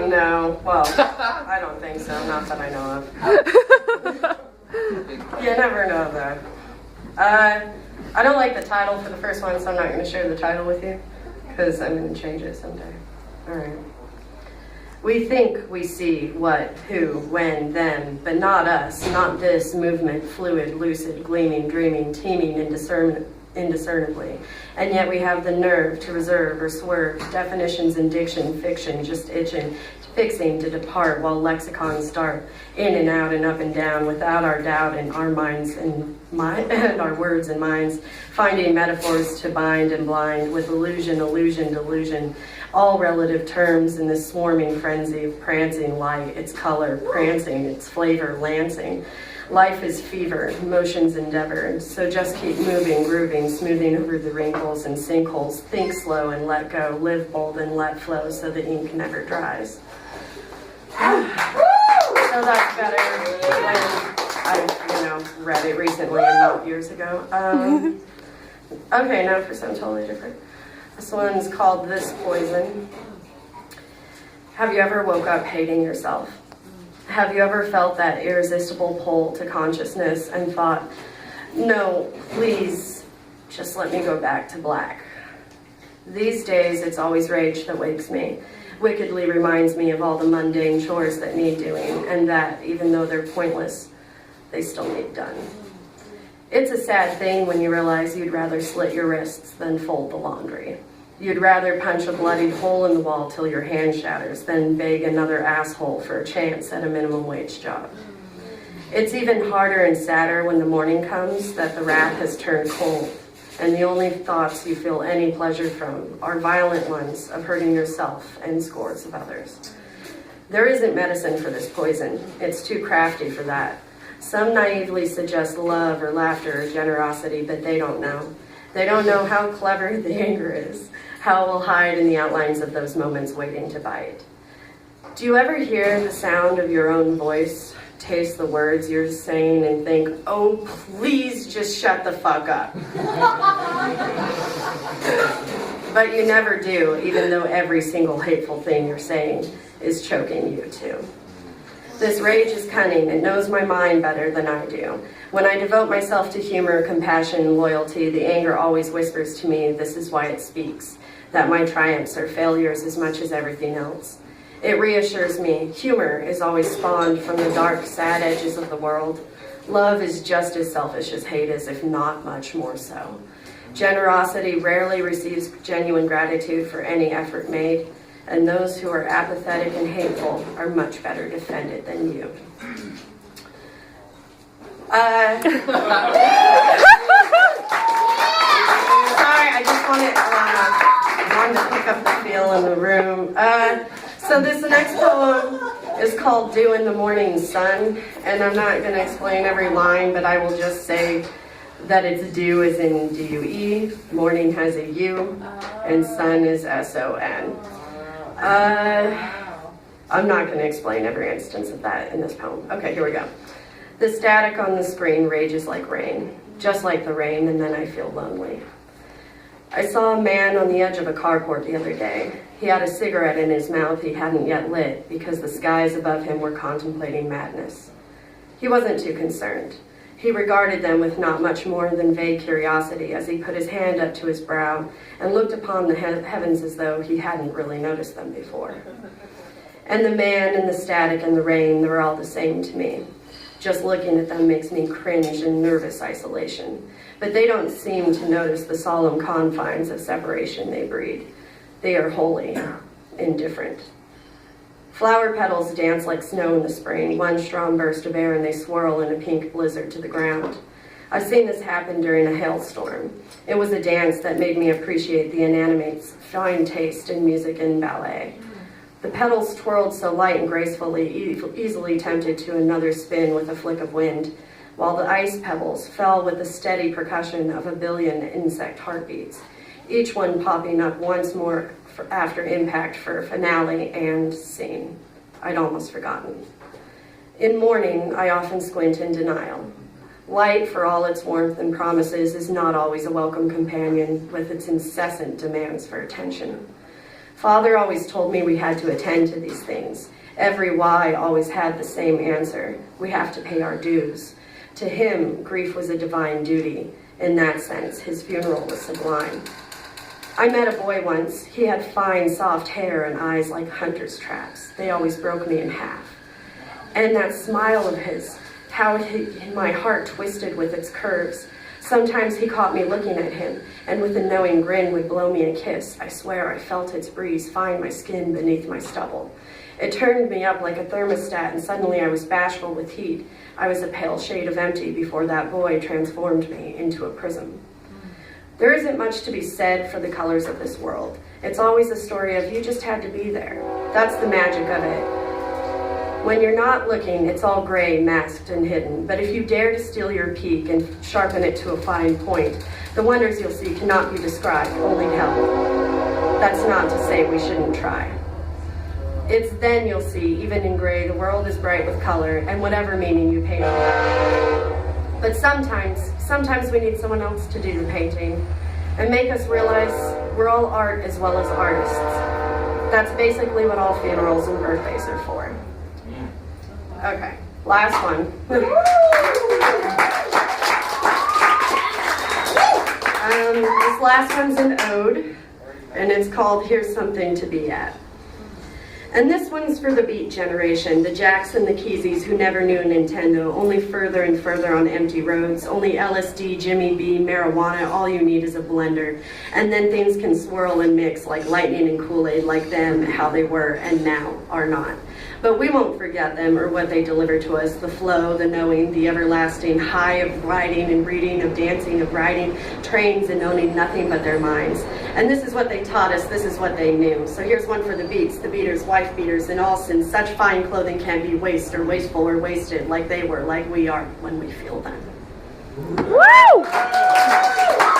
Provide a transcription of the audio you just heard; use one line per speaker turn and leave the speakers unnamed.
No. Well, I don't think so. Not that I know of. You never know, though. I don't like the title for the first one, so I'm not going to share the title with you, because I'm going to change it someday. All right. We think we see what, who, when, them, but not us, not this movement, fluid, lucid, gleaming, dreaming, teeming, indiscernibly. And yet we have the nerve to reserve or swerve, definitions in diction, fiction, just itching, fixing to depart while lexicons start in and out and up and down without our doubt in our minds and our words and minds, finding metaphors to bind and blind with illusion, delusion, all relative terms in this swarming frenzy of prancing light, its color, prancing, its flavor, lancing. Life is fever, motion's endeavor, so just keep moving, grooving, smoothing over the wrinkles and sinkholes, think slow and let go, live bold and let flow so the ink never dries. So that's better when I, read it recently and not years ago. Okay, now for something totally different. This one's called This Poison. Have you ever woke up hating yourself? Have you ever felt that irresistible pull to consciousness and thought, no, please, just let me go back to black? These days, it's always rage that wakes me, wickedly reminds me of all the mundane chores that need doing, and that, even though they're pointless, they still need done. It's a sad thing when you realize you'd rather slit your wrists than fold the laundry. You'd rather punch a bloodied hole in the wall till your hand shatters than beg another asshole for a chance at a minimum wage job. It's even harder and sadder when the morning comes that the wrath has turned cold, and the only thoughts you feel any pleasure from are violent ones of hurting yourself and scores of others. There isn't medicine for this poison. It's too crafty for that. Some naively suggest love or laughter or generosity, but they don't know. They don't know how clever the anger is, how it will hide in the outlines of those moments waiting to bite. Do you ever hear the sound of your own voice, taste the words you're saying, and think, oh, please just shut the fuck up? But you never do, even though every single hateful thing you're saying is choking you too. This rage is cunning. It knows my mind better than I do. When I devote myself to humor, compassion, and loyalty, the anger always whispers to me, this is why it speaks, that my triumphs are failures as much as everything else. It reassures me, humor is always spawned from the dark, sad edges of the world. Love is just as selfish as hate is, if not much more so. Generosity rarely receives genuine gratitude for any effort made, and those who are apathetic and hateful are much better defended than you. Sorry, I just wanted to pick up the feel in the room. So this next poem is called Dew in the Morning Sun, and I'm not going to explain every line, but I will just say that it's dew as in D-U-E, morning has a U, and sun is S-O-N. I'm not going to explain every instance of that in this poem. Okay, here we go. The static on the screen rages like rain, just like the rain, and then I feel lonely. I saw a man on the edge of a carport the other day. He had a cigarette in his mouth he hadn't yet lit because the skies above him were contemplating madness. He wasn't too concerned. He regarded them with not much more than vague curiosity as he put his hand up to his brow and looked upon the heavens as though he hadn't really noticed them before. And the man and the static and the rain, they were all the same to me. Just looking at them makes me cringe in nervous isolation. But they don't seem to notice the solemn confines of separation they breed. They are wholly indifferent. Flower petals dance like snow in the spring, one strong burst of air and they swirl in a pink blizzard to the ground. I've seen this happen during a hailstorm. It was a dance that made me appreciate the inanimate's fine taste in music and ballet. The petals twirled so light and gracefully, easily tempted to another spin with a flick of wind, while the ice pebbles fell with the steady percussion of a billion insect heartbeats, each one popping up once more after impact for finale and scene. I'd almost forgotten. In mourning, I often squint in denial. Light, for all its warmth and promises, is not always a welcome companion with its incessant demands for attention. Father always told me we had to attend to these things. Every why always had the same answer. We have to pay our dues. To him, grief was a divine duty. In that sense, his funeral was sublime. I met a boy once. He had fine, soft hair and eyes like hunter's traps. They always broke me in half. And that smile of his, how my heart twisted with its curves. Sometimes he caught me looking at him, and with a knowing grin would blow me a kiss. I swear I felt its breeze find my skin beneath my stubble. It turned me up like a thermostat, and suddenly I was bashful with heat. I was a pale shade of empty before that boy transformed me into a prism. There isn't much to be said for the colors of this world. It's always a story of you just had to be there. That's the magic of it. When you're not looking, it's all gray, masked, and hidden. But if you dare to steal your peak and sharpen it to a fine point, the wonders you'll see cannot be described, only held. That's not to say we shouldn't try. It's then you'll see, even in gray, the world is bright with color, and whatever meaning you paint on it. But sometimes we need someone else to do the painting and make us realize we're all art as well as artists. That's basically what all funerals and birthdays are for. Okay, last one. This last one's an ode, and it's called Here's Something to Be At. And this one's for the Beat generation, the Jacks and the Keeseys who never knew Nintendo, only further and further on empty roads, only LSD, Jimmy B, marijuana, all you need is a blender. And then things can swirl and mix like lightning and Kool-Aid, like them, how they were and now are not. But we won't forget them or what they deliver to us, the flow, the knowing, the everlasting high of writing and reading, of dancing, of riding trains and owning nothing but their minds. And this is what they taught us, this is what they knew. So here's one for the beats, the beaters, wife beaters, and all sin. Such fine clothing can't be waste or wasteful or wasted like they were, like we are when we feel them. Woo!